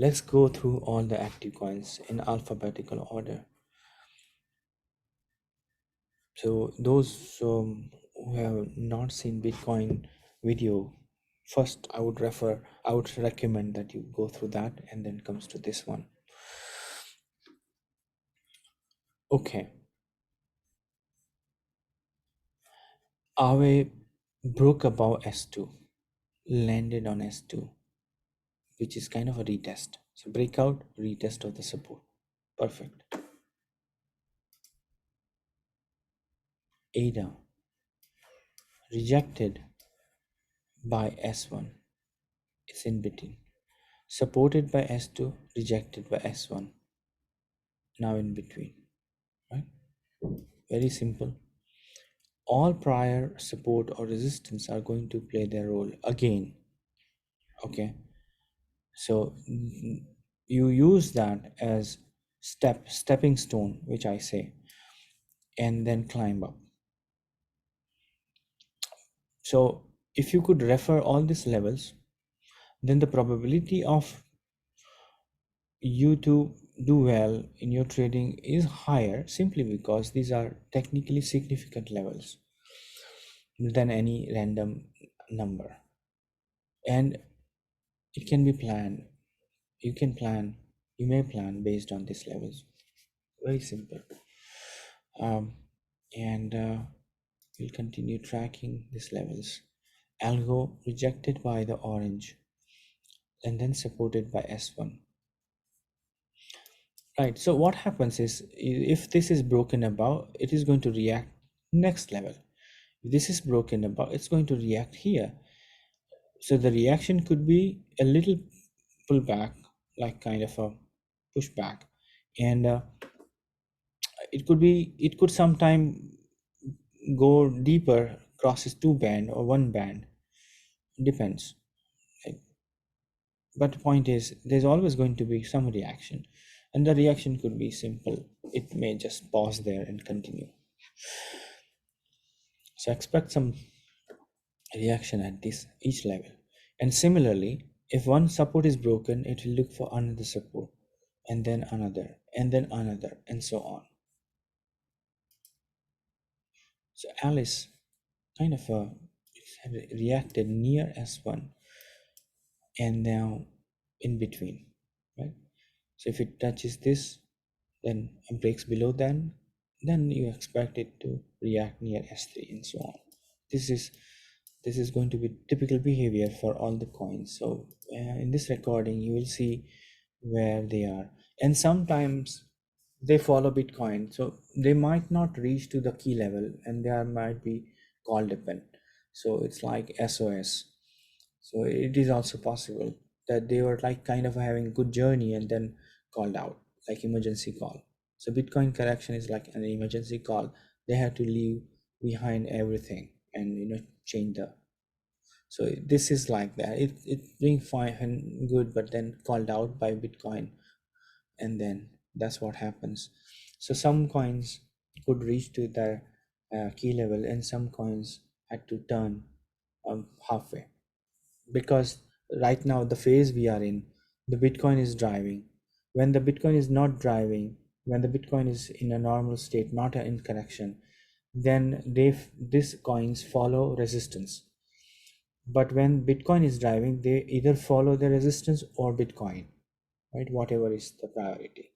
let's go through all the active coins in alphabetical order. So those who have not seen Bitcoin video, first I would recommend that you go through that and then comes to this one. Okay, Aave broke above S2, landed on S2, which is kind of a retest. So breakout, retest of the support. Perfect. ADA rejected by S1. It's in between. Supported by S2, rejected by S1. Now in between. Right? Very simple. All prior support or resistance are going to play their role again. Okay. So you use that as stepping stone, which I say, and then climb up. So if you could refer all these levels, then the probability of you to do well in your trading is higher, simply because these are technically significant levels than any random number. And it can be planned. You may plan based on these levels. Very simple. Um, and we'll continue tracking these levels. Algo rejected by the orange and then supported by S1. Right. So what happens is, if this is broken above, it is going to react next level. If this is broken above, it's going to react here. So the reaction could be a little pullback, like kind of a pushback, and it could sometime go deeper, crosses two band or one band, depends. Like, but the point is, there's always going to be some reaction, and the reaction could be simple. It may just pause there and continue. So expect some reaction at this each level. And similarly, if one support is broken, it will look for another support, and then another, and then another, and so on. So Alice kind of reacted near S1 and now in between, right? So if it touches this, then and breaks below then you expect it to react near S3 and so on. This is going to be typical behavior for all the coins. So in this recording, you will see where they are, and sometimes they follow Bitcoin, so they might not reach to the key level, and there might be call depend. So it's like SOS. So it is also possible that they were like kind of having good journey and then called out, like emergency call. So Bitcoin correction is like an emergency call. They have to leave behind everything and change the. So this is like that. It being fine and good, but then called out by Bitcoin, and then that's what happens. So some coins could reach to their key level, and some coins had to turn halfway, because right now the phase we are in, the Bitcoin is driving. When the Bitcoin is not driving, when the Bitcoin is in a normal state, not in correction, then these coins follow resistance. But when Bitcoin is driving, they either follow the resistance or Bitcoin, right? Whatever is the priority.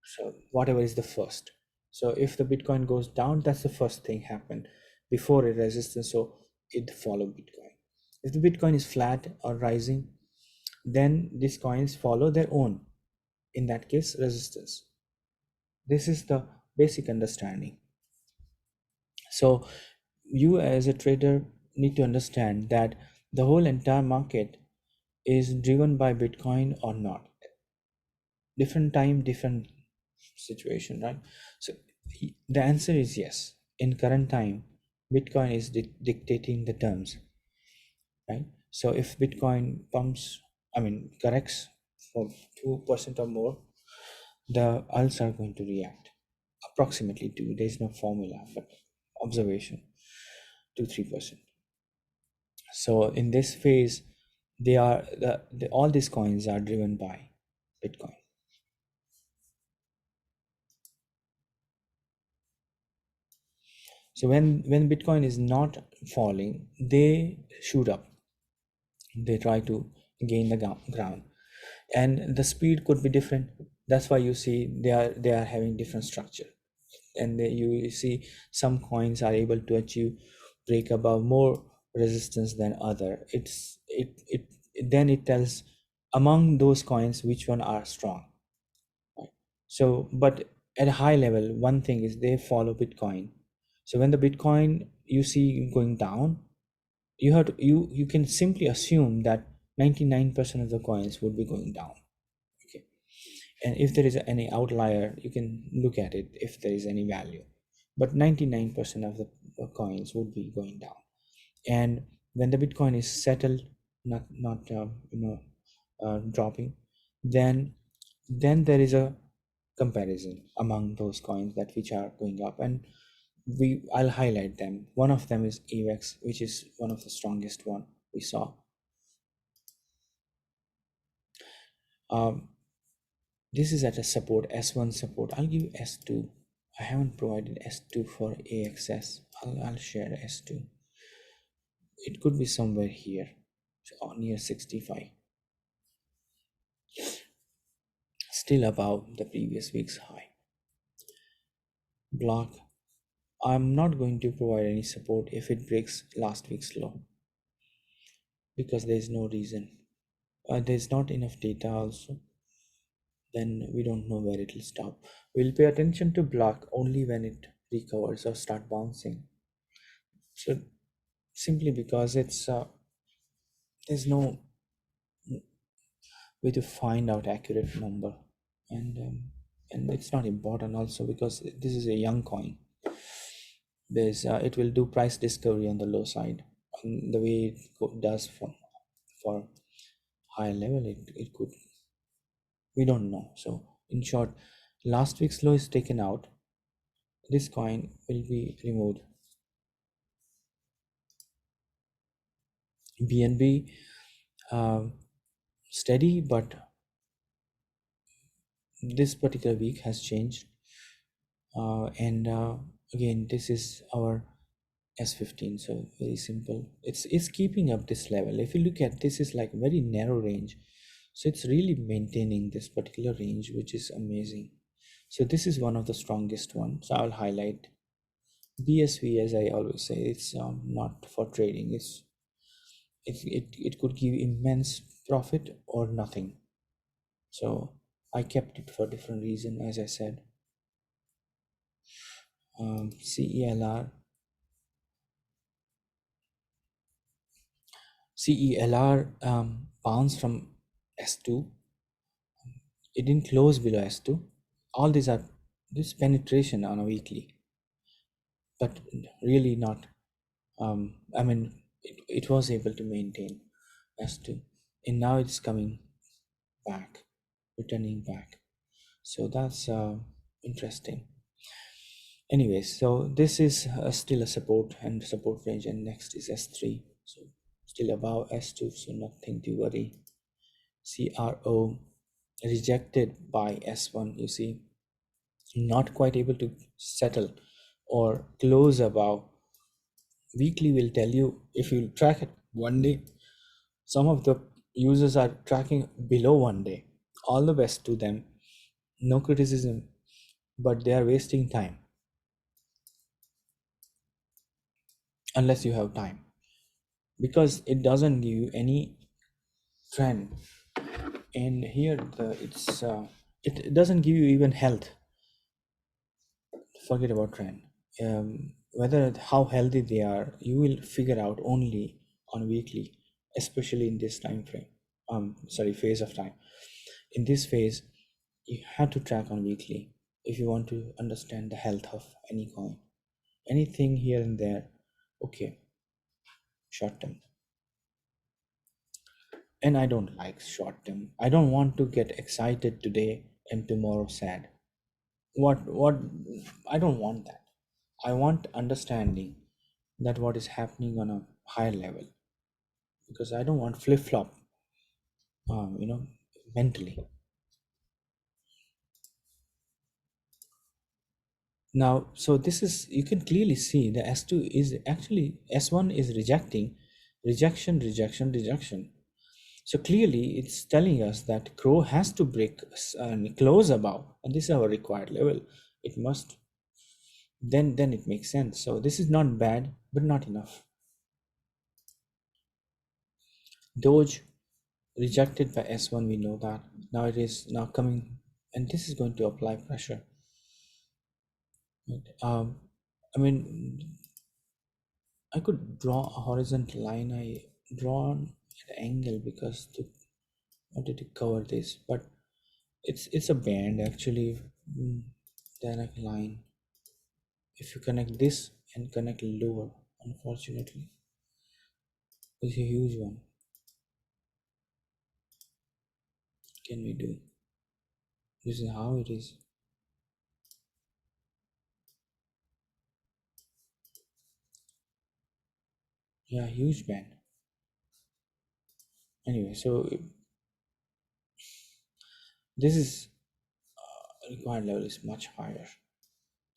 So whatever is the first. So if the Bitcoin goes down, that's the first thing happen before a resistance. So it follow Bitcoin. If the Bitcoin is flat or rising, then these coins follow their own. In that case, resistance. This is the basic understanding. So you as a trader need to understand that the whole entire market is driven by Bitcoin or not. Different time, different situation, right? So the answer is yes. In current time, Bitcoin is dictating the terms, right? So if Bitcoin corrects for 2% or more, the alts are going to react approximately to. There is no formula, but observation, 2-3%. So in this phase, they are all these coins are driven by Bitcoin. So when Bitcoin is not falling, they shoot up. They try to gain the ground, and the speed could be different. That's why you see they are having different structure, and you see some coins are able to achieve break above more resistance than other. It then it tells among those coins which one are strong, right? So but at a high level, one thing is they follow Bitcoin. So when the Bitcoin you see going down, you have to, you can simply assume that 99% of the coins would be going down. Okay, and if there is any outlier, you can look at it if there is any value, but 99% of the coins would be going down. And when the Bitcoin is settled, not dropping, then there is a comparison among those coins that which are going up, and I'll highlight them. One of them is AVAX, which is one of the strongest one we saw. um, this is at a support S1 support. I'll give S2. I haven't provided S2 for AXS. I'll share S2. It could be somewhere here, so near 65, still above the previous week's high. Block, I'm not going to provide any support if it breaks last week's low, because there's no reason. There's not enough data also, then we don't know where it will stop. We'll pay attention to block only when it recovers or start bouncing. So simply because it's there's no way to find out accurate number, and it's not important also because this is a young coin. There's it will do price discovery on the low side, and the way it does for higher level, it could, we don't know. So in short, last week's low is taken out, this coin will be removed. BNB steady, but this particular week has changed, and again this is our S15. So very simple, it's keeping up this level. If you look at this, is like very narrow range, so it's really maintaining this particular range, which is amazing. So this is one of the strongest ones. So I'll highlight BSV. As I always say, it's not for trading. It could give immense profit or nothing. So I kept it for different reason, as I said. CELR, bounced from S2. It didn't close below S2. All these are this penetration on a weekly, but really not. I mean, it was able to maintain S2, and now it's coming back, returning back. So that's interesting. Anyways, so this is still a support and support range, and next is S3. So still above S2, so nothing to worry. CRO rejected by S1, you see, not quite able to settle or close above. Weekly will tell you if you track it one day. Some of the users are tracking below one day. All the best to them. No criticism, but they are wasting time unless you have time, because it doesn't give you any trend. And here it doesn't give you even health. Forget about trend. Whether how healthy they are, you will figure out only on weekly, especially in this time frame. Sorry, phase of time. In this phase, you have to track on weekly if you want to understand the health of any coin. Anything here and there, okay, short term. And I don't like short term. I don't want to get excited today and tomorrow sad. What I don't want that. I want understanding that what is happening on a higher level, because I don't want flip flop, you know, mentally. Now, so this is, you can clearly see the S2 is actually, S1 is rejecting, rejection, rejection, rejection. So clearly it's telling us that Crow has to break and close above, and this is our required level. It must, then it makes sense. So this is not bad, but not enough. Doge rejected by S1, we know that. Now it is now coming, and this is going to apply pressure. Right? I mean, I could draw a horizontal line. I draw an angle because to wanted to cover this, but it's a band actually. mm, Then a line. If you connect this and connect lower, unfortunately, it's a huge one. What can we do? This is how it is. Yeah, huge band. Anyway, so this is required level is much higher.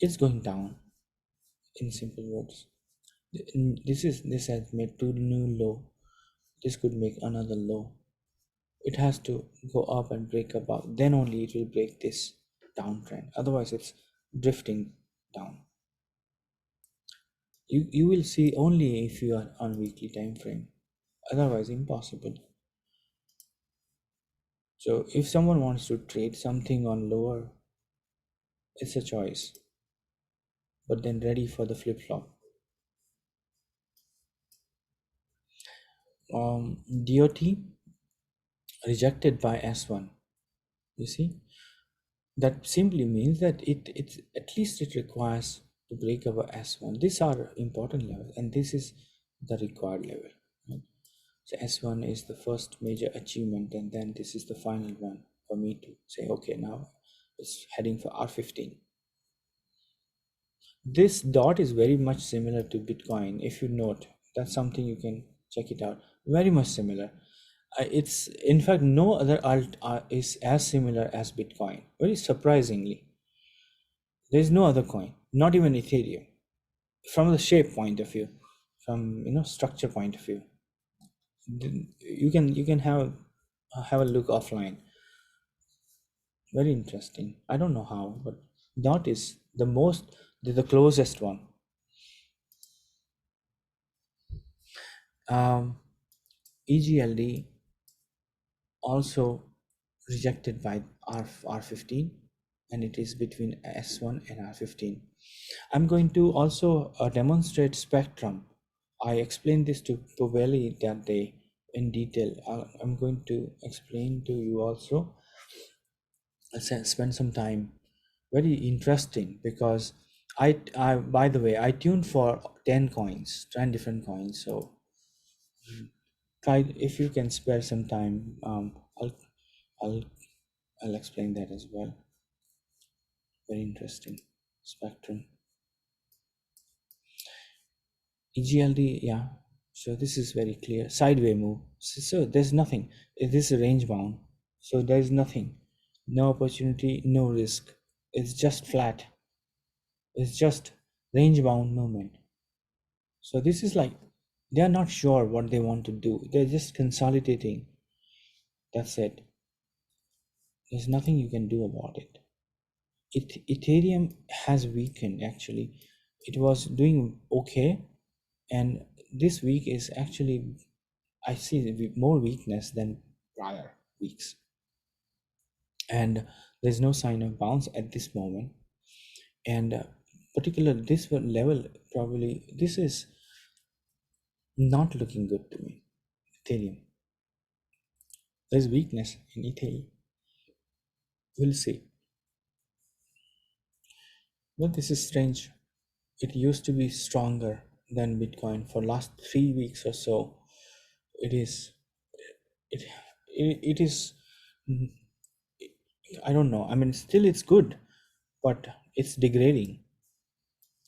It's going down. In simple words, this has made two new low. This could make another low. It has to go up and break above. Then only it will break this downtrend. Otherwise, it's drifting down. You will see only if you are on weekly time frame. Otherwise, impossible. So if someone wants to trade something on lower, it's a choice. But then ready for the flip flop. DOT rejected by S1. You see, that simply means that it at least it requires to break our S1. These are important levels, and this is the required level. Right? So S1 is the first major achievement, and then this is the final one for me to say, okay, now it's heading for R15. This dot is very much similar to Bitcoin. If you note, that's something you can check it out. Very much similar. It's in fact no other alt is as similar as Bitcoin. Very surprisingly, there is no other coin, not even Ethereum. From the shape point of view, from structure point of view, you can have a look offline. Very interesting. I don't know how, but dot is the closest one. Um, EGLD also rejected by R15, and it is between S1 and R15. I'm going to also demonstrate spectrum. I explained this to Poveli that day in detail. I'm going to explain to you also. Spend some time. Very interesting because I by the way I tuned for 10 coins, 10 different coins. So try if you can spare some time. I'll I'll explain that as well. Very interesting. Spectrum. EGLD, yeah. So this is very clear. Sideway move. So there's nothing. This is range bound. So there's nothing. No opportunity, no risk. It's just flat. It's just range bound movement. So this is like they are not sure what they want to do. They're just consolidating. That's it. There's nothing you can do about it. Ethereum has weakened actually. It was doing okay, and this week is actually I see more weakness than prior weeks, and there's no sign of bounce at this moment. And particular this level, probably this is not looking good to me. Ethereum, there's weakness in Ethereum. We'll see. But this is strange. It used to be stronger than Bitcoin for last 3 weeks or so. It is it it is I don't know. I mean, still it's good, but it's degrading.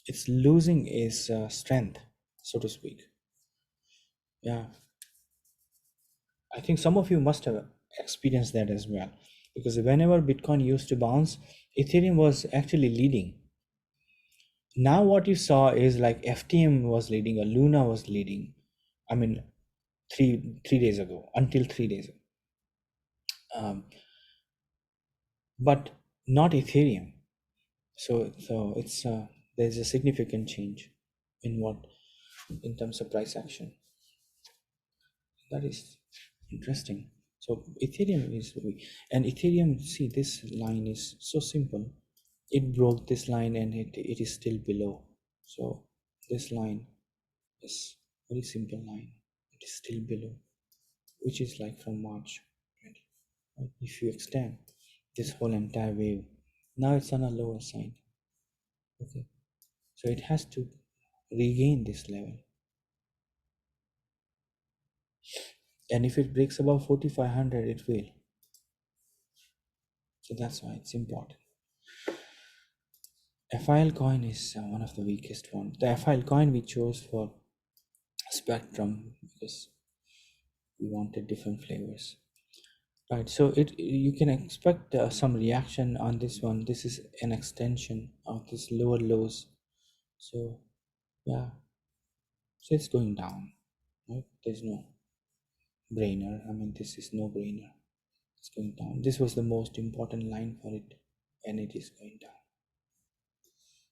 It's losing its strength, so to speak. Yeah, I think some of you must have experienced that as well, because whenever Bitcoin used to bounce, Ethereum was actually leading. Now what you saw is like FTM was leading or Luna was leading. I mean, 3 days ago, until 3 days ago. But not Ethereum. So it's there's a significant change in what in terms of price action. That is interesting. So Ethereum is and Ethereum. See, this line is so simple. It broke this line and it is still below. So this line is very simple line. It is still below, which is like from March 20. If you extend this whole entire wave, now it's on a lower side. Okay, so it has to regain this level, and if it breaks above 4500 it will. So that's why it's important. FIL coin is one of the weakest one. The FIL coin we chose for Spectrum because we wanted different flavors, right? So it you can expect some reaction on this one. This is an extension of this lower lows. So yeah, so it's going down, right? There's no brainer. I mean, this is no brainer. It's going down. This was the most important line for it, and it is going down.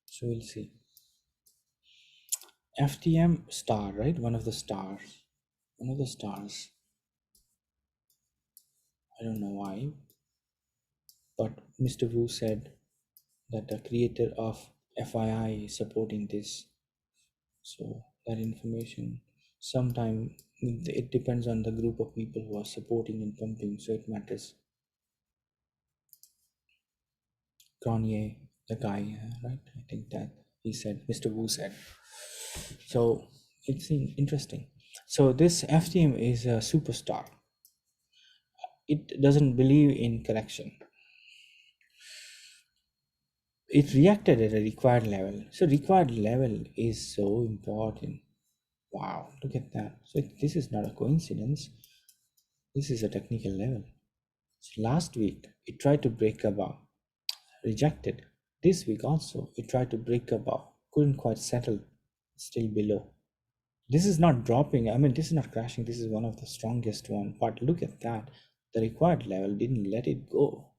So we'll see. FTM star, right? One of the stars. One of the stars. I don't know why, but Mr. Wu said that the creator of FII is supporting this. So that information, sometime it depends on the group of people who are supporting and pumping, so it matters. Kanye, the guy, right? I think that he said, Mr. Wu said. So it's interesting. So this FTM is a superstar. It doesn't believe in correction. It reacted at a required level. So required level is so important. Wow, look at that. So this is not a coincidence. This is a technical level. So last week it tried to break above, rejected. This week also it tried to break above, couldn't quite settle, still below. This is not dropping. I mean, this is not crashing. This is one of the strongest one. But look at that. The required level didn't let it go.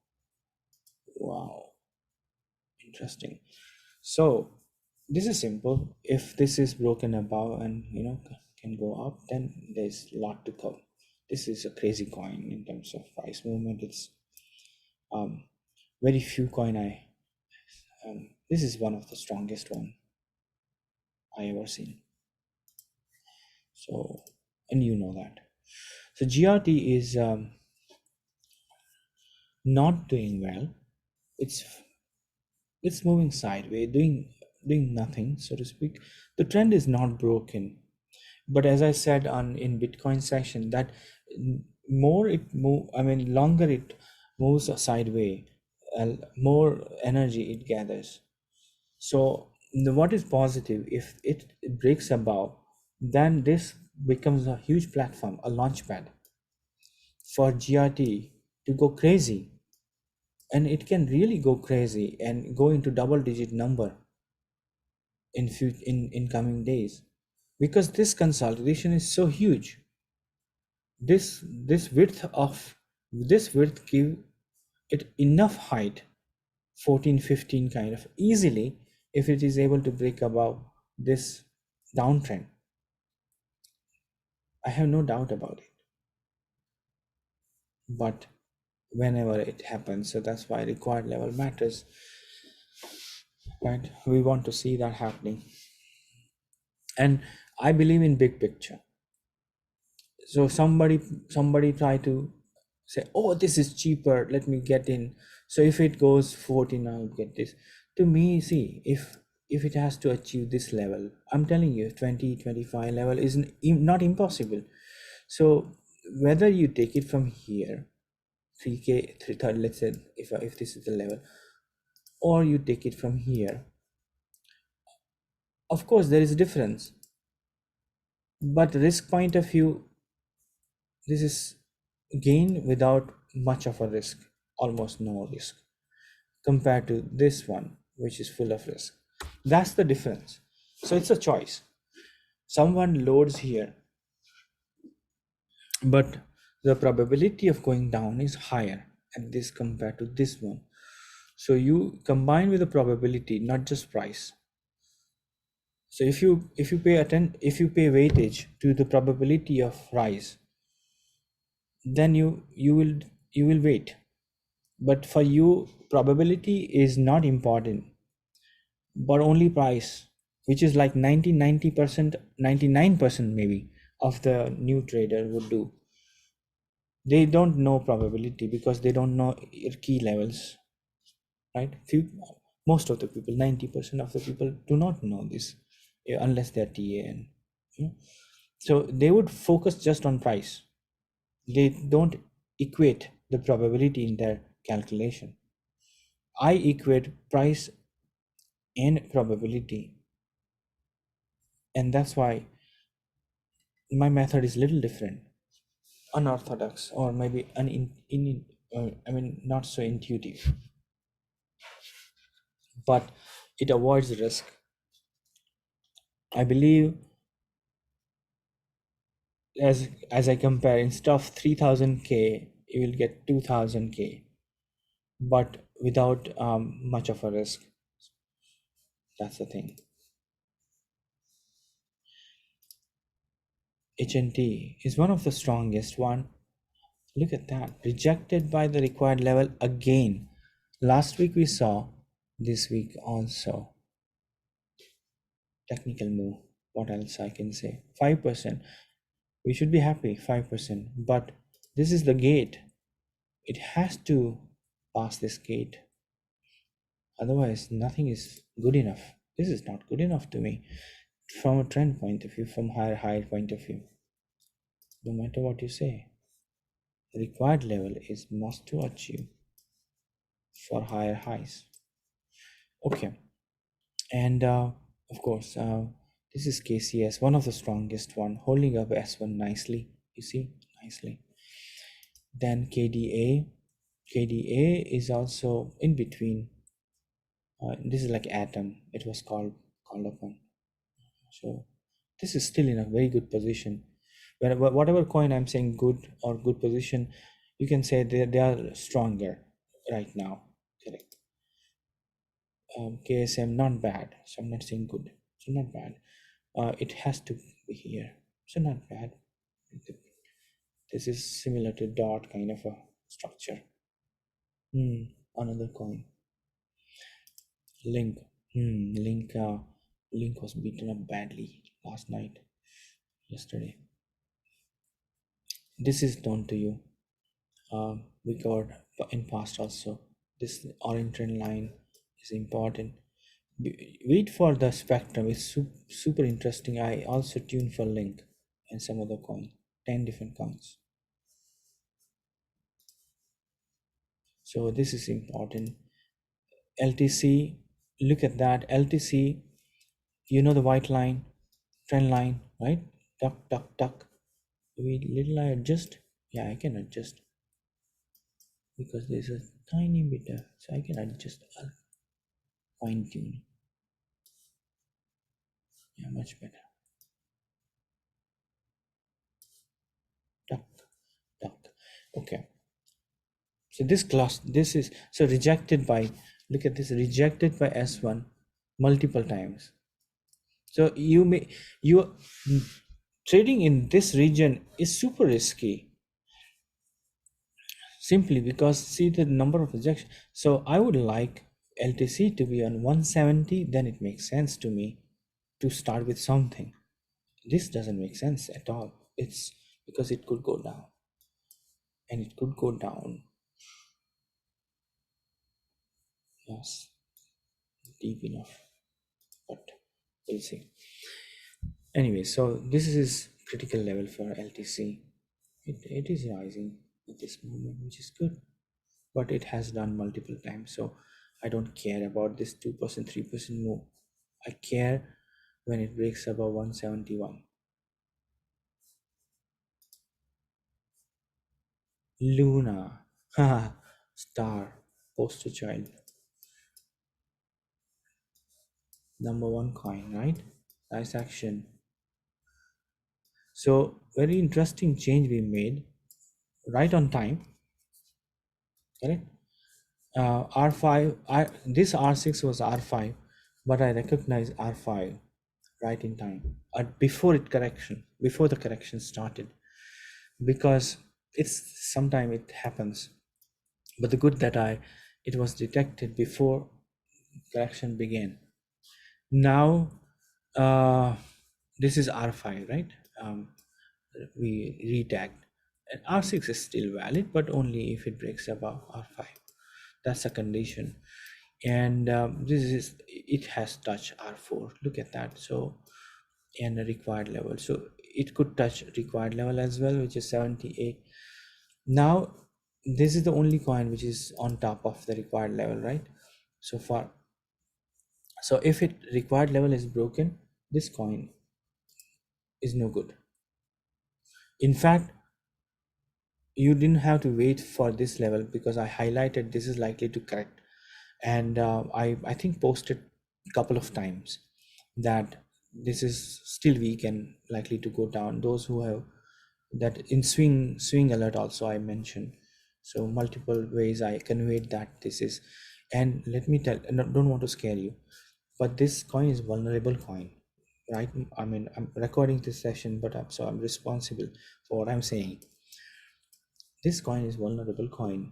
Wow, interesting. So this is simple. If this is broken above and can go up, then there's a lot to come. This is a crazy coin in terms of price movement. It's very few coin this is one of the strongest one I ever seen. So, and you know that. So GRT is not doing well. It's moving sideways, doing nothing, so to speak. The trend is not broken, but as I said on in Bitcoin section, that more it move, I mean, longer it moves sideways, more energy it gathers. So what is positive, if it breaks above, then this becomes a huge platform, a launchpad for GRT to go crazy, and it can really go crazy and go into double digit number in coming days, because this consolidation is so huge. This width give it enough height, 14 15 kind of easily, if it is able to break above this downtrend. I have no doubt about it. But whenever it happens, so that's why required level matters, right? We want to see that happening. And I believe in big picture. So somebody try to say, oh, this is cheaper, let me get in. So if it goes 14, I'll get this. To me, see, if it has to achieve this level, I'm telling you, 2025 level is not impossible. So whether you take it from here, 3k 330, let's say, if this is the level, or you take it from here, of course there is a difference, but risk point of view, this is gain without much of a risk, almost no risk, compared to this one which is full of risk. That's the difference. So it's a choice. Someone loads here, but the probability of going down is higher at this compared to this one. So you combine with the probability, not just price. So if you pay weightage to the probability of rise, then you will wait. But for you, probability is not important, but only price, which is like 90%, 99% maybe of the new trader would do. They don't know probability because they don't know your key levels, right? Most of the people, 90% of the people do not know this, unless they're TAN. you know. So they would focus just on price. They don't equate the probability in their calculation. I equate price and probability, and that's why my method is little different, unorthodox, or maybe I mean not so intuitive, but it avoids risk. I believe, as I compare, instead of 3000K, you will get 2000K, but without much of a risk. That's the thing. HNT is one of the strongest one. Look at that, rejected by the required level again. Last week we saw, this week also. Technical move. What else I can say? 5%. We should be happy, 5%. But this is the gate. It has to pass this gate. Otherwise, nothing is good enough. This is not good enough to me from a trend point of view, from higher point of view. No matter what you say, the required level is must to achieve for higher highs. Okay, and of course, this is KCS, one of the strongest one, holding up S1 nicely. You see, nicely. Then KDA is also in between. This is like Atom. It was called upon. So this is still in a very good position. Whatever coin I'm saying good or good position, you can say they are stronger right now. Correct. KSM not bad. So I'm not saying good. So not bad. It has to be here. So not bad. This is similar to dot kind of a structure. Another coin. Link. Link was beaten up badly last night, yesterday. This is known to you. We got in past also. This orange trend line is important. Wait for the spectrum. It's super interesting. I also tune for Link and some other coin. 10 different coins. So this is important. LTC. Look at that. LTC. You know the white line, trend line, right? Tuck, tuck, tuck. We little I adjust. Yeah, I can adjust because there's a tiny bit so I can adjust. I'll fine tune. Yeah, much better. Tuck, tuck. Okay. So this class, this is so rejected by, look at this, rejected by S1 multiple times. So you trading in this region is super risky, simply because see the number of rejection. So I would like LTC to be on 170, then it makes sense to me to start with something. This doesn't make sense at all. It's because it could go down, and it could go down, yes, deep enough, but we'll see. Anyway, so this is critical level for LTC. It is rising at this moment, which is good, but it has done multiple times. So I don't care about this 2%, 3% move. I care when it breaks above 171. Luna, haha, star, poster child. number one coin, right? Price action. So very interesting change we made right on time, correct? R5, this R6 was R5, but I recognize R5 right in time, before the correction started, because it's sometime it happens. But the good that it was detected before correction began. Now, this is R5, right? Um, we retagged. And R6 is still valid, but only if it breaks above R5. That's a condition. And this is, it has touched R4. Look at that. So, and a required level. So it could touch required level as well, which is 78. Now, this is the only coin which is on top of the required level, right? So far. So if it required level is broken, this coin is no good. In fact, you didn't have to wait for this level because I highlighted this is likely to correct, and I think posted a couple of times that this is still weak and likely to go down. Those who have that in swing alert also I mentioned. So multiple ways I conveyed that this is, and let me tell, don't want to scare you, but this coin is vulnerable coin, right? I mean, I'm recording this session, but I'm responsible for what I'm saying. This coin is vulnerable coin.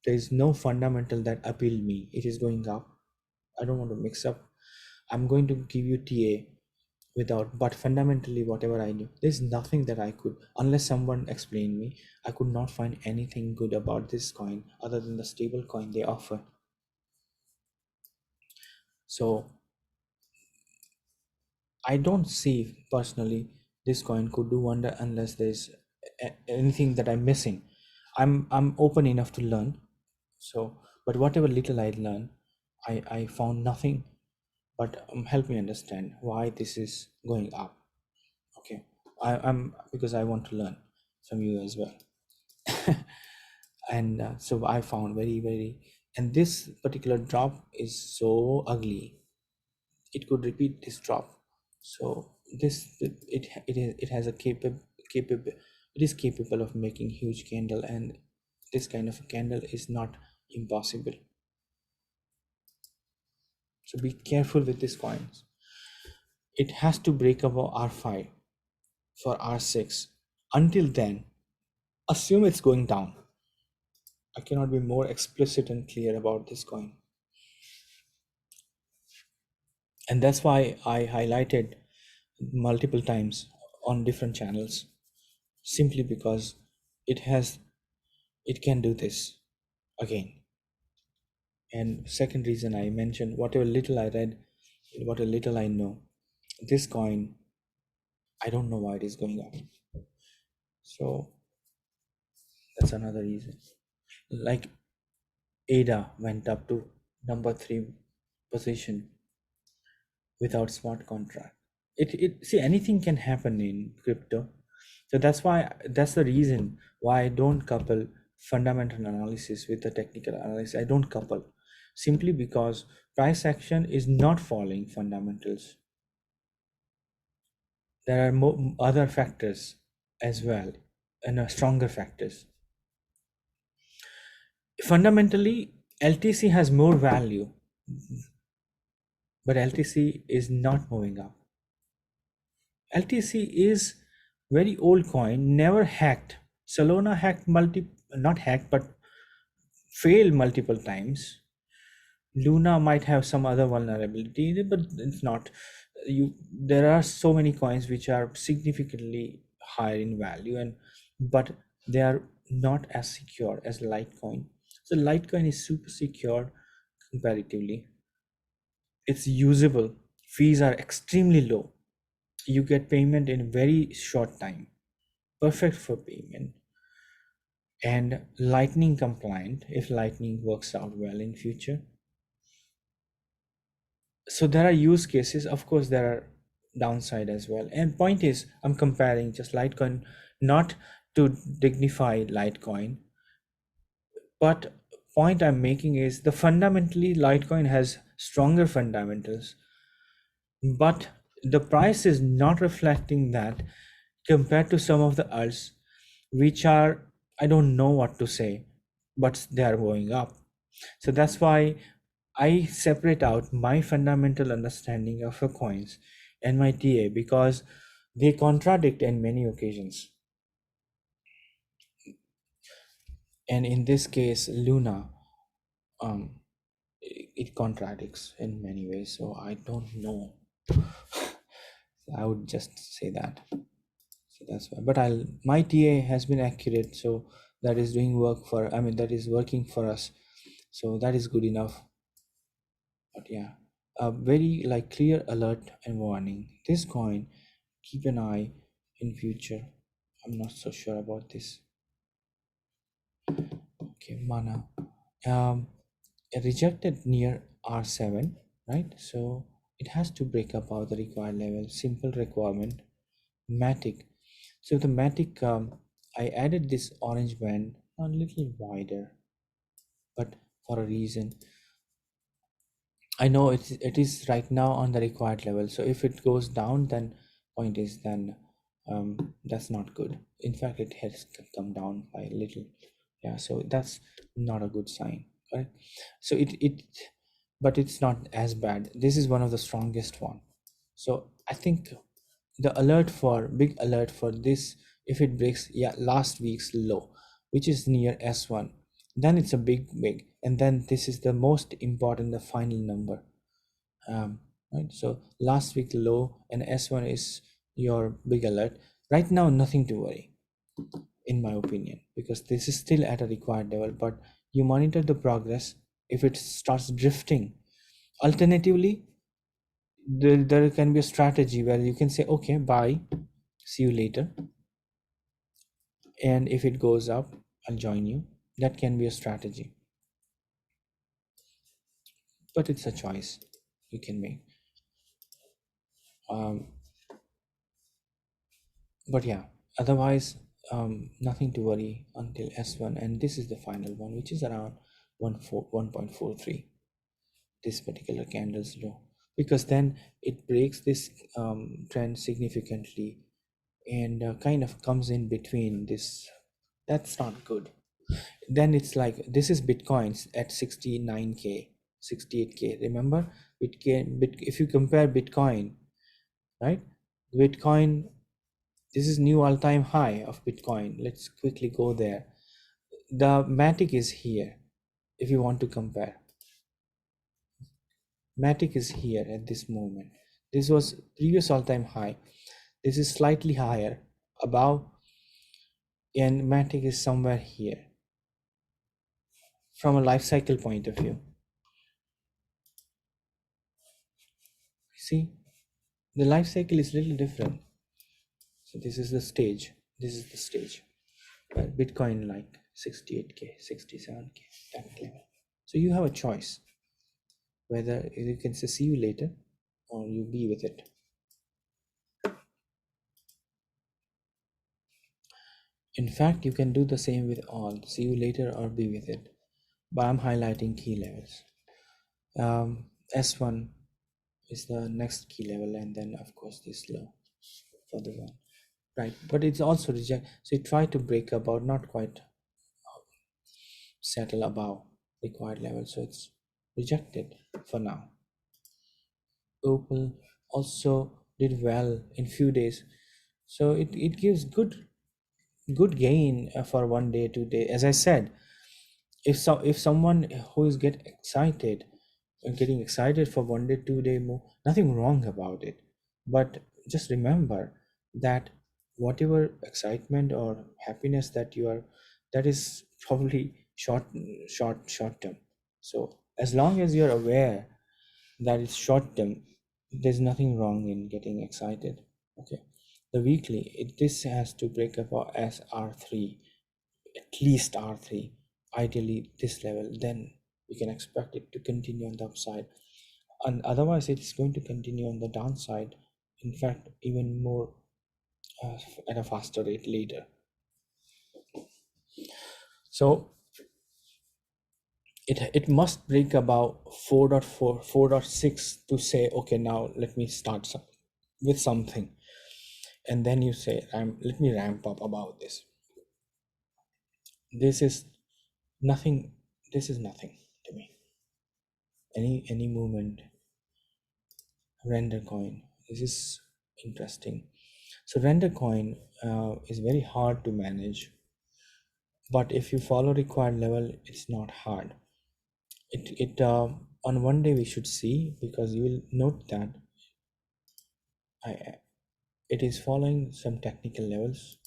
There is no fundamental that appeal me. It is going up. I don't want to mix up. I'm going to give you TA without, but fundamentally whatever I knew, there's nothing that I could, unless someone explained me, I could not find anything good about this coin other than the stable coin they offer. So I don't see personally this coin could do wonder unless there's anything that I'm missing. I'm open enough to learn. So, but whatever little I learned, I found nothing. But help me understand why this is going up. Okay, I'm because I want to learn from you as well. And so I found very, and this particular drop is so ugly. It could repeat this drop. So it has a capable it is capable of making huge candle, and this kind of a candle is not impossible. So be careful with these coins. It has to break above R5 for R6. Until then, assume it's going down. I cannot be more explicit and clear about this coin. And that's why I highlighted multiple times on different channels, simply because it can do this again. And second reason I mentioned, whatever little I read, whatever little I know, this coin, I don't know why it is going up. So that's another reason. Like ADA went up to number 3 position without smart contract. It see, anything can happen in crypto. So that's the reason why I don't couple fundamental analysis with the technical analysis. I don't couple, simply because price action is not following fundamentals. There are other factors as well, and stronger factors. Fundamentally, LTC has more value, but LTC is not moving up. LTC is very old coin, never hacked. Solana hacked not hacked, but failed multiple times. Luna might have some other vulnerability, but it's not. There are so many coins which are significantly higher in value, but they are not as secure as Litecoin. So Litecoin is super secure comparatively. It's usable. Fees are extremely low. You get payment in very short time. Perfect for payment. And Lightning compliant if Lightning works out well in future. So there are use cases. Of course, there are downside as well. And point is, I'm comparing just Litecoin, not to dignify Litecoin, but point I'm making is the fundamentally Litecoin has stronger fundamentals but the price is not reflecting that compared to some of the alts which are, I don't know what to say, but they are going up. So that's why I separate out my fundamental understanding of a coins and my TA, because they contradict in many occasions. And in this case, Luna, um, it contradicts in many ways. So I don't know. I would just say that. So that's why. But I'll my TA has been accurate, so that is doing work for. I mean, that is working for us. So that is good enough. But yeah, a very like clear alert and warning. This coin, keep an eye in future. I'm not so sure about this. Okay, mana. Um, rejected near R7, right? So it has to break above the required level. Simple requirement. Matic. So the Matic, I added this orange band a little wider, but for a reason. I know it is right now on the required level. So if it goes down, then point is then that's not good. In fact, it has come down by a little. Yeah, so that's not a good sign, correct? So but it's not as bad. This is one of the strongest one. So I think the alert for big alert for this, if it breaks, yeah, last week's low, which is near S1, then it's a big, and then this is the most important, the final number. Right, so last week low and S1 is your big alert. Right now, nothing to worry, in my opinion, because this is still at a required level, but you monitor the progress. If it starts drifting, alternatively, there can be a strategy where you can say, okay, bye, see you later, and if it goes up, I'll join you. That can be a strategy, but it's a choice you can make. um, but yeah, otherwise, nothing to worry until S1, and this is the final one, which is around 1.43, this particular candle's low, because then it breaks this trend significantly and kind of comes in between this. That's not good. Then it's like, this is bitcoins at 69k, 68k. Remember, if you compare bitcoin, right, bitcoin, this is new all-time high of bitcoin. Let's quickly go there. The matic is here. If you want to compare, matic is here at this moment. This was previous all-time high. This is slightly higher above, and matic is somewhere here from a life cycle point of view. See, the life cycle is a little different. So this is the stage. This is the stage. But Bitcoin like 68k, 67k, that level. So you have a choice whether you can say see you later or you be with it. In fact, you can do the same with all. See you later or be with it. But I'm highlighting key levels. S1 is the next key level, and then of course this low for the one. Right, but it's also reject. So you try to break up or not quite settle above required level. So it's rejected for now. Opal also did well in few days. So it gives good gain for 1 day, 2 day. As I said, if someone who is getting excited for 1 day, 2 day move, nothing wrong about it. But just remember that whatever excitement or happiness that you are, that is probably short term. So as long as you're aware that it's short term, there's nothing wrong in getting excited. Okay, the weekly, this has to break up as R3, at least R3, ideally this level, then we can expect it to continue on the upside, and otherwise it's going to continue on the downside, in fact even more, at a faster rate later. So it must break about 4.4 4.6 to say, okay, now let me start with something. And then you say, let me ramp up about this. This is nothing. This is nothing to me. Any movement, render coin. This is interesting. So render coin is very hard to manage, but if you follow required level, it's not hard. It on one day we should see, because you will note that I it is following some technical levels.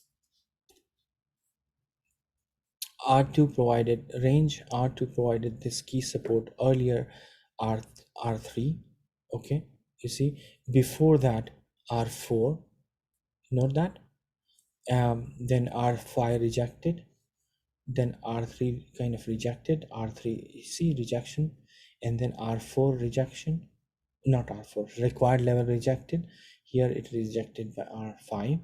R2 provided range. R2 provided this key support earlier. R R3. Okay, you see before that R4. Note that. Then R5 rejected. Then R3 kind of rejected. R3C rejection, and then R4 rejection. Not R4 required level rejected. Here it rejected by R5.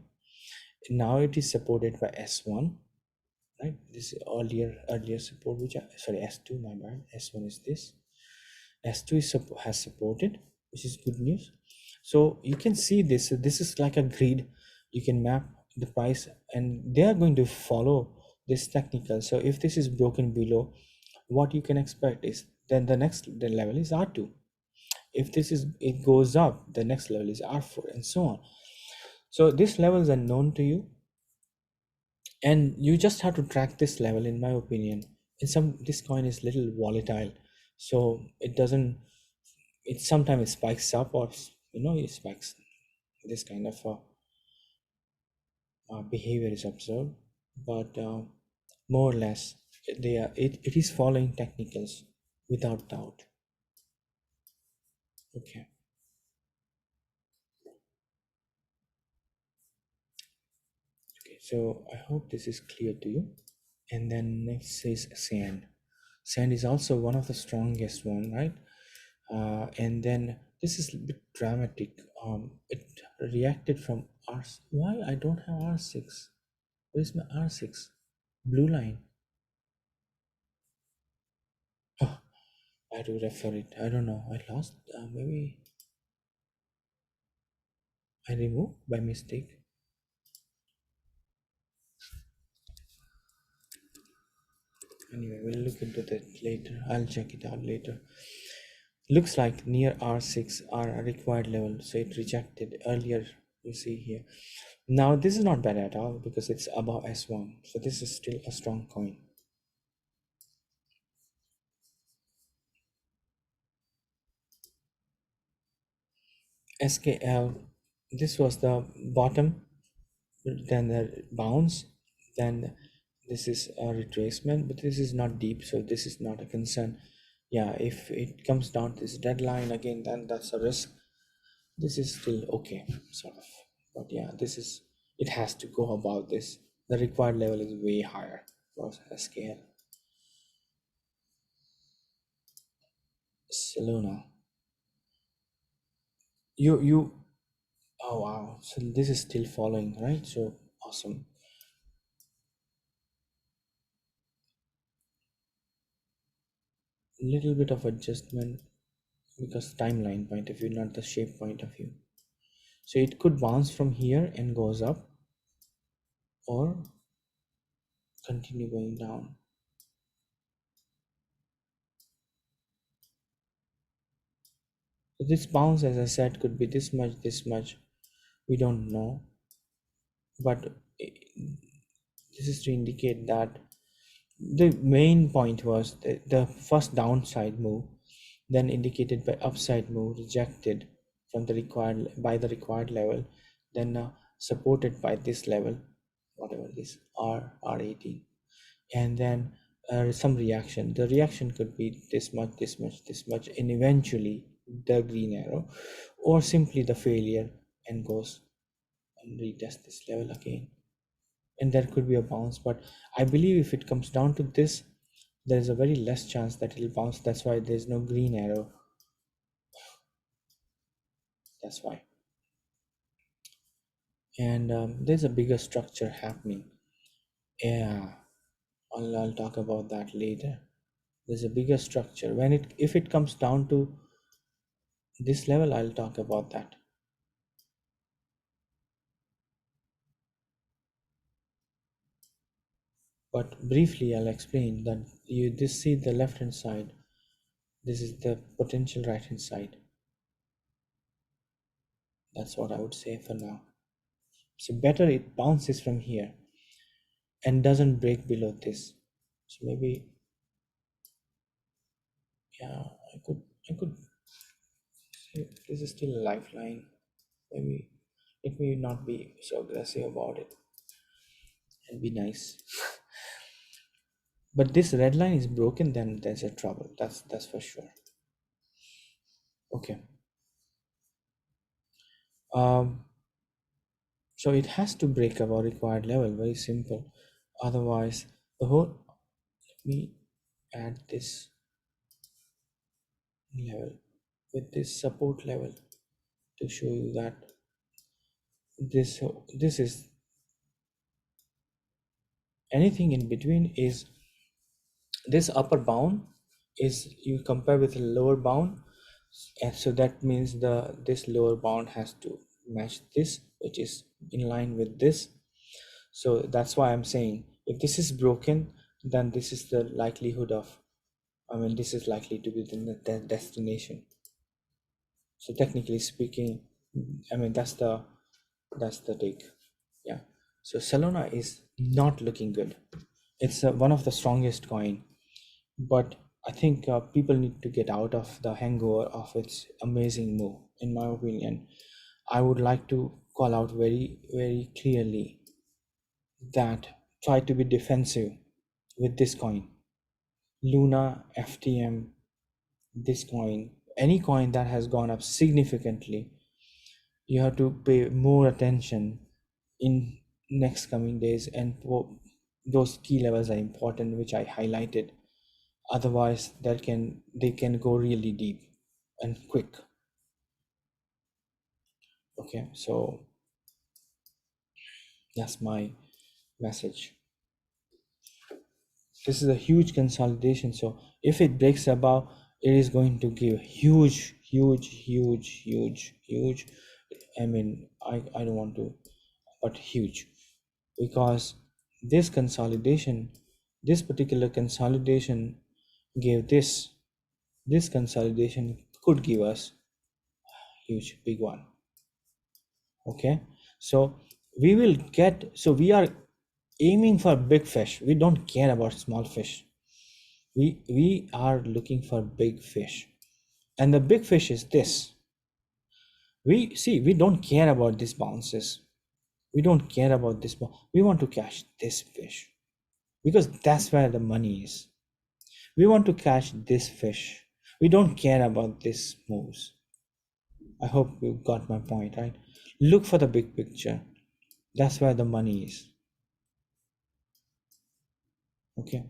Now it is supported by S1, right? This is earlier support, which sorry, S2, my bad. S1 is this. S2 has supported, which is good news. So you can see this is like a grid. You can map the price, and they are going to follow this technical. So if this is broken below, what you can expect is then the level is R2. If it goes up, the next level is R4, and so on. So these levels are known to you, and you just have to track this level, in my opinion. And this coin is little volatile, so it doesn't, it sometimes spikes up, or it spikes. This kind of behavior is observed, but more or less it is following technicals without doubt. Okay, so I hope this is clear to you. And then next is sand. Sand is also one of the strongest one, right? And then this is a bit dramatic. It reacted from R. Why I don't have R6? Where's my R6? Blue line. Oh, I have to refer it. I don't know. I lost. Maybe I removed by mistake. Anyway, we'll look into that later. I'll check it out later. Looks like near R6 are a required level, so it rejected earlier. You see here. Now this is not bad at all because it's above S1, so this is still a strong coin. SKL, this was the bottom, then the bounce, then this is a retracement, but this is not deep, so this is not a concern. Yeah, if it comes down to this deadline again, then that's a risk. This is still okay, sort of, but yeah, it has to go above this. The required level is way higher for SKL. Soluna, you oh wow, so this is still following, right? So awesome. Little bit of adjustment because timeline point of view, not the shape point of view. So it could bounce from here and goes up, or continue going down. So this bounce, as I said, could be this much. We don't know, but this is to indicate that the main point was the first downside move, then indicated by upside move, rejected from the required by the required level, then supported by this level, whatever this R18, and then some reaction. The reaction could be this much, this much, this much, and eventually the green arrow, or simply the failure and goes and retest this level again. And there could be a bounce, but I believe if it comes down to this, there's a very less chance that it'll bounce. That's why there's no green arrow. That's why. And there's a bigger structure happening. Yeah, I'll talk about that later. There's a bigger structure. When it if it comes down to this level, I'll talk about that. But briefly, I'll explain that you this see the left hand side. This is the potential right hand side. That's what I would say for now. So better it bounces from here and doesn't break below this. So maybe, yeah, I could say this is still a lifeline. Maybe let me not be so aggressive about it and be nice. But this red line is broken, then there's a trouble. That's for sure. Okay. Um, so it has to break above required level. Very simple. Otherwise, the whole. Let me add this level with this support level to show you that this is anything in between is this upper bound is you compare with the lower bound, and so that means this lower bound has to match this, which is in line with this. So that's why I'm saying if this is broken, then this is the likelihood of, I mean, this is likely to be the destination. So technically speaking, I mean, that's the take. Yeah. So Solana is not looking good. It's one of the strongest coin, but I think people need to get out of the hangover of its amazing move. In my opinion, I would like to call out very, very clearly that try to be defensive with this coin. Luna, FTM, this coin, any coin that has gone up significantly, you have to pay more attention in next coming days, and those key levels are important, which I highlighted. Otherwise, they can go really deep and quick. Okay, so that's my message. This is a huge consolidation, so if it breaks above, it is going to give huge, I mean, I don't want to, but huge, because this particular consolidation gave this consolidation could give us huge big one. Okay, so we are aiming for big fish. We don't care about small fish. We are looking for big fish, and the big fish is this. We don't care about these bounces. We don't care about this. We want to catch this fish because that's where the money is. We want to catch this fish. We don't care about these moves. I hope you got my point, right? Look for the big picture. That's where the money is. Okay.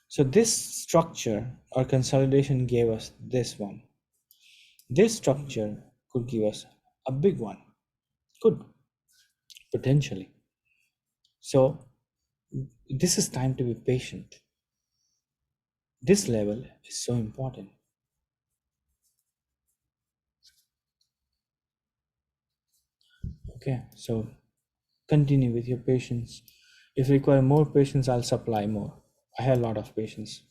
So this structure or consolidation gave us this one. This structure could give us a big one. Could potentially. So this is time to be patient. This level is so important. Okay, so continue with your patience. If you require more patience, I'll supply more. I have a lot of patience.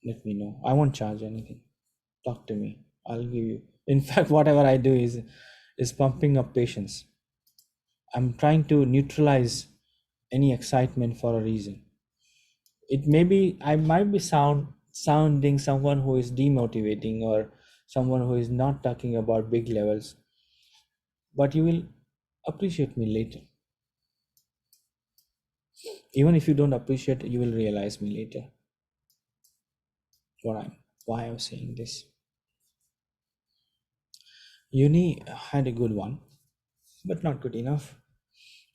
Let me know. I won't charge anything. Talk to me. I'll give you. In fact, whatever I do is pumping up patience. I'm trying to neutralize any excitement for a reason. It may be I might be sounding someone who is demotivating or someone who is not talking about big levels, but you will appreciate me later. Even if you don't appreciate, you will realize me later. Why I'm saying this. Uni had a good one, but not good enough.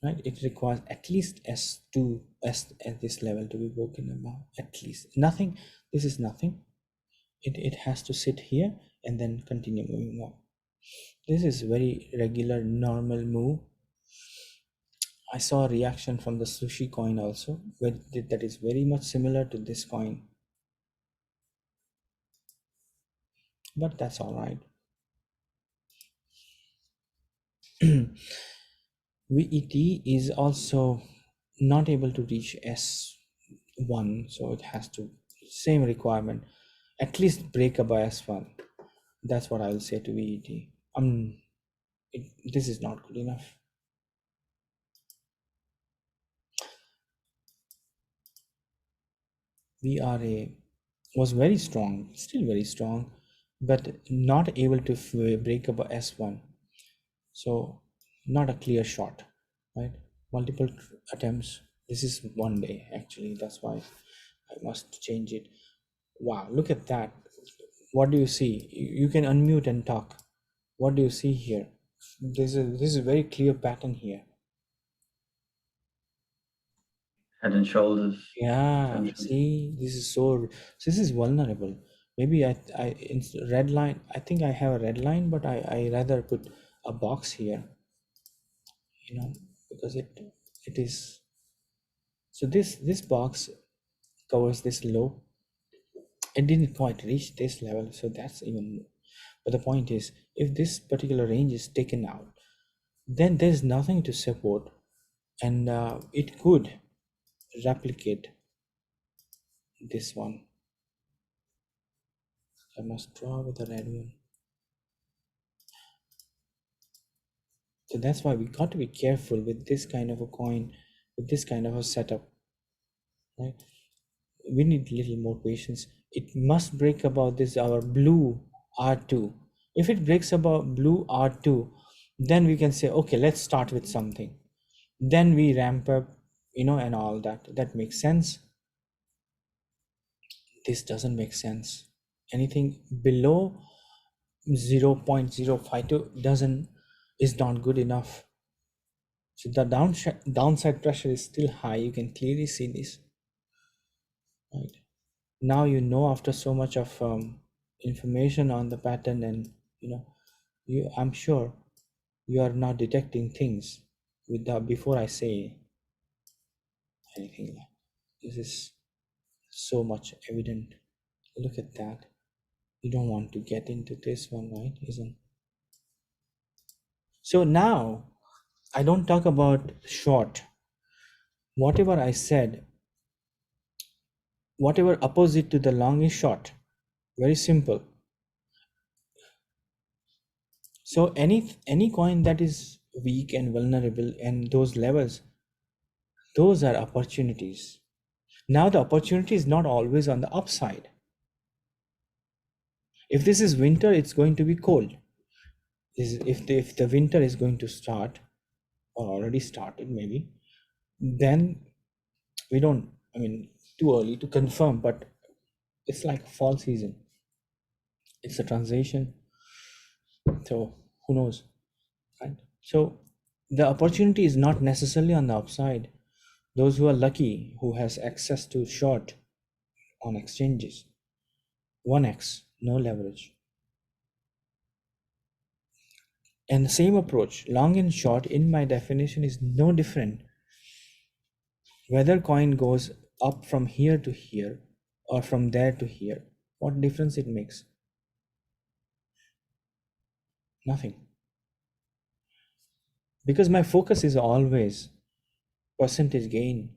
Right? It requires at least S2 S at this level to be broken above. At least nothing. This is nothing. It has to sit here and then continue moving up. This is very regular normal move. I saw a reaction from the sushi coin also, that is very much similar to this coin. but that's all right. VET is also not able to reach S1, so it has to, same requirement, at least break above S1. That's what I will say to VET. This is not good enough. VRA was very strong, still very strong, but not able to break above S1. So not a clear shot, right? Multiple attempts. This is one day actually. That's why I must change it. Wow, look at that. What do you see? You can unmute and talk. What do you see here? This is a very clear pattern here. Head and shoulders. Yeah, Potentially. see, this is vulnerable. Maybe in red line, I think I have a red line, but I rather put a box here, because it is, so this box covers this low. It didn't quite reach this level, so that's even, but the point is, if this particular range is taken out, then there's nothing to support, and it could replicate this one. I must draw with a red one. So that's why we got to be careful with this kind of a coin, with this kind of a setup, right? We need little more patience. It must break about this our blue R2. If it breaks about blue R2, then we can say, okay, let's start with something. Then we ramp up, and all that. That makes sense. This doesn't make sense. Anything below 0.052 doesn't is not good enough. So the downside pressure is still high. You can clearly see this. Right now, after so much of information on the pattern, and I'm sure you are not detecting things with the before I say anything. This is so much evident. Look at that. You don't want to get into this one, right? Isn't so now I don't talk about short. Whatever I said, whatever opposite to the long is short. Very simple. So any coin that is weak and vulnerable and those levels, those are opportunities. Now the opportunity is not always on the upside. If this is winter, it's going to be cold. If the winter is going to start or already started maybe, then we don't, too early to confirm, but it's like fall season. It's a transition. So who knows, right? So the opportunity is not necessarily on the upside. Those who are lucky, who has access to short on exchanges, 1x, no leverage. And the same approach, long and short, in my definition, is no different. Whether coin goes up from here to here or from there to here, what difference it makes? Nothing. Because my focus is always percentage gain.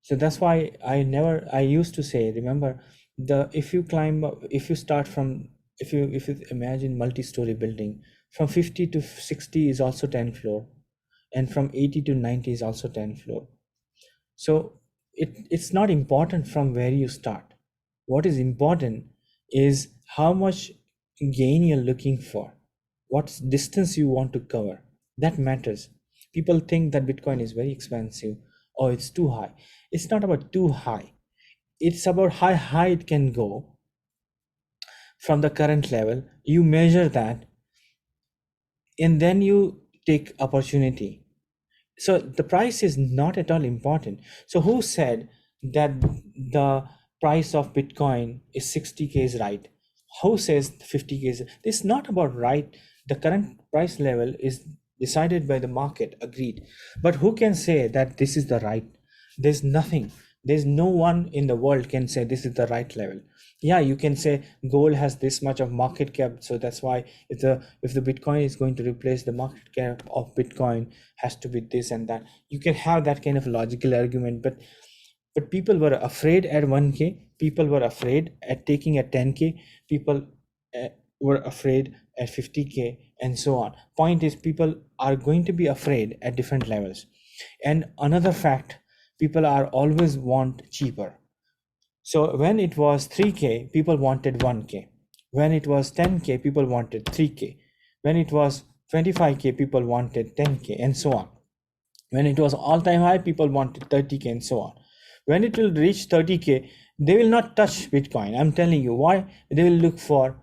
So that's why I used to say, remember, if you climb up, if you start from, if you imagine multi-story building, from 50 to 60 is also 10 floor, and from 80 to 90 is also 10 floor. So it's not important from where you start. What is important is how much gain you're looking for, what distance you want to cover. That matters. People think that Bitcoin is very expensive or it's too high. It's not about too high. It's about how high it can go from the current level. You measure that and then you take opportunity. So the price is not at all important. So who said that the price of Bitcoin is 60K is right? Who says 50K is? It's not about right. The current price level is decided by the market, agreed. But who can say that this is the right? There's nothing. There's no one in the world can say this is the right level. Yeah, you can say gold has this much of market cap, so that's why if the Bitcoin is going to replace the market cap of Bitcoin, has to be this and that. You can have that kind of logical argument, but people were afraid at 1K, people were afraid at taking at 10K, people uh, were afraid at 50K, and so on. Point is, people are going to be afraid at different levels. And another fact, people are always want cheaper. So when it was 3K, people wanted 1K. When it was 10K, people wanted 3K. When it was 25K, people wanted 10K, and so on. When it was all-time high, people wanted 30K, and so on. When it will reach 30K, they will not touch Bitcoin. I'm telling you why. They will look for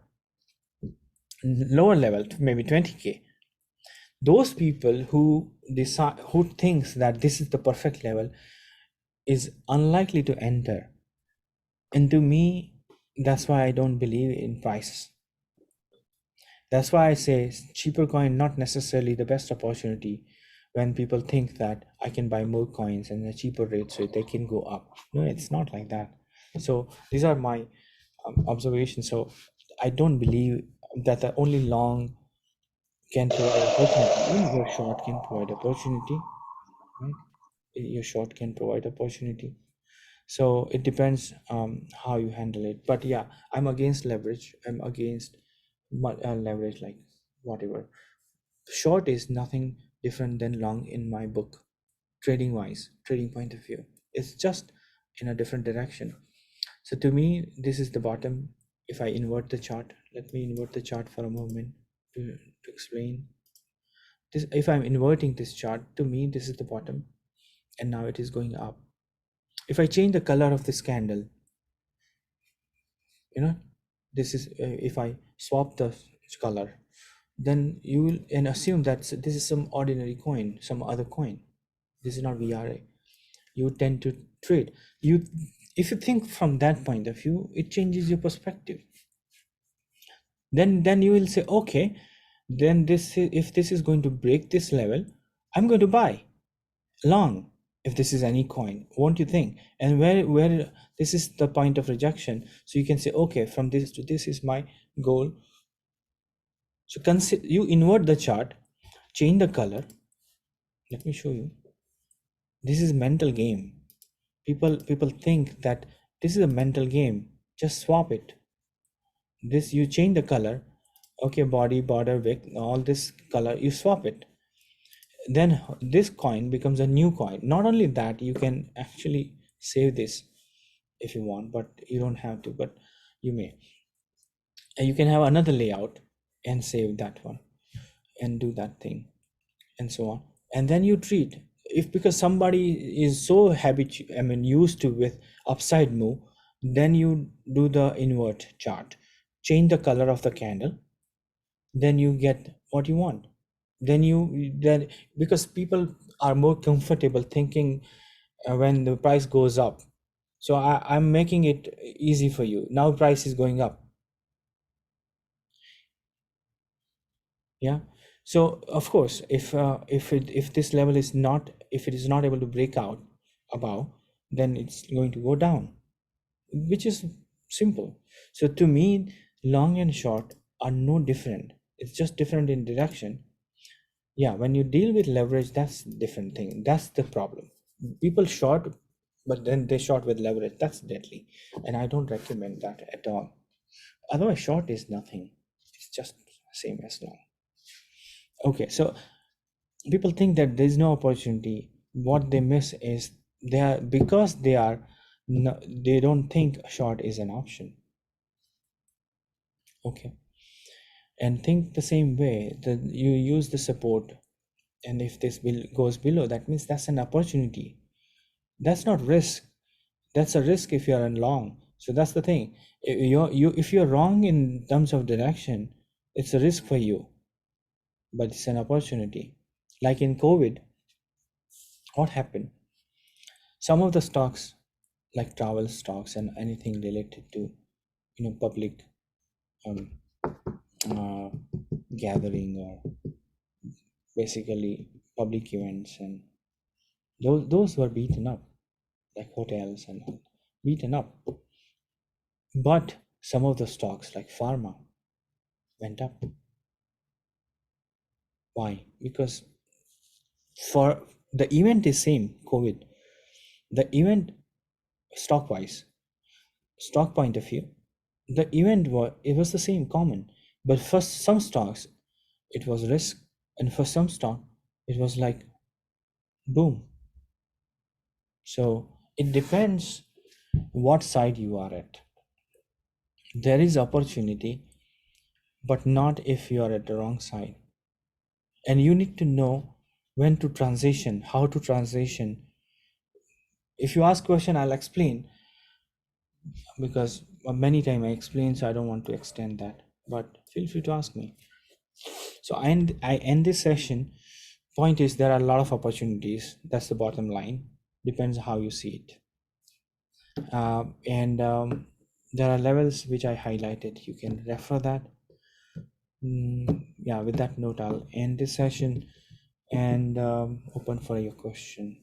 lower level, maybe 20K. Those people who decide, who thinks that this is the perfect level, is unlikely to enter. And to me, that's why I don't believe in prices. That's why I say cheaper coin not necessarily the best opportunity. When people think that I can buy more coins and a cheaper rate so they can go up. No, it's not like that. So these are my observations. So I don't believe that the only long can provide opportunity. Even your short can provide opportunity, right? Your short can provide opportunity. So it depends how you handle it. But yeah, I'm against leverage. I'm against leverage, like whatever. Short is nothing different than long in my book, trading wise, trading point of view. It's just in a different direction. So to me, this is the bottom. If I invert the chart, let me invert the chart for a moment to explain this. If I'm inverting this chart, to me this is the bottom, and now it is going up. If I change the color of this candle, you know, this is if I swap the color, then you will and assume that this is some ordinary coin, some other coin. This is not VRA. You tend to trade. You, if you think from that point of view, it changes your perspective. Then you will say, okay, then if this is going to break this level, I'm going to buy long if this is any coin, won't you think? And where this is the point of rejection, so you can say, okay, from this to this is my goal. So consider, you invert the chart, change the color. Let me show you. This is mental game. People think that this is a mental game. Just swap it. This, you change the color, okay, body, border, wick, all this color, you swap it, then this coin becomes a new coin. Not only that, you can actually save this if you want, but you don't have to, but you may. And you can have another layout and save that one and do that thing, and so on. And then you treat, if because somebody is so used to with upside move, then you do the invert chart, change the color of the candle, then you get what you want. Then because people are more comfortable thinking when the price goes up. So I'm making it easy for you. Now price is going up. Yeah. So of course, if this level is not, if it is not able to break out above, then it's going to go down, which is simple. So to me, long and short are no different. It's just different in direction. Yeah, when you deal with leverage, that's different thing. That's the problem. People short, but then they short with leverage. That's deadly, and I don't recommend that at all. Otherwise, short is nothing. It's just same as long. Okay, so people think that there is no opportunity. What they miss is they are, because they are no, they don't think short is an option. Okay, and think the same way that you use the support, and if this bill goes below, that means that's an opportunity. That's not risk. That's a risk if you're in long. So that's the thing. If you're wrong in terms of direction, it's a risk for you, but it's an opportunity. Like in COVID, what happened? Some of the stocks, like travel stocks and anything related to, public um, uh, gathering, or basically public events, and those were beaten up. like hotels and all, beaten up. But some of the stocks like pharma went up. Why? Because for the event is same, COVID. The event stock wise, stock point of view, the event was the same common. But for some stocks it was risk, and for some stock it was like boom. So it depends what side you are at. There is opportunity, but not if you are at the wrong side. And you need to know when to transition, how to transition. If you ask question, I'll explain, because many time I explain, so I don't want to extend that. But feel free to ask me. So I end this session. Point is, there are a lot of opportunities. That's the bottom line. Depends how you see it. And there are levels which I highlighted. You can refer that. Yeah, with that note, I'll end this session and open for your question.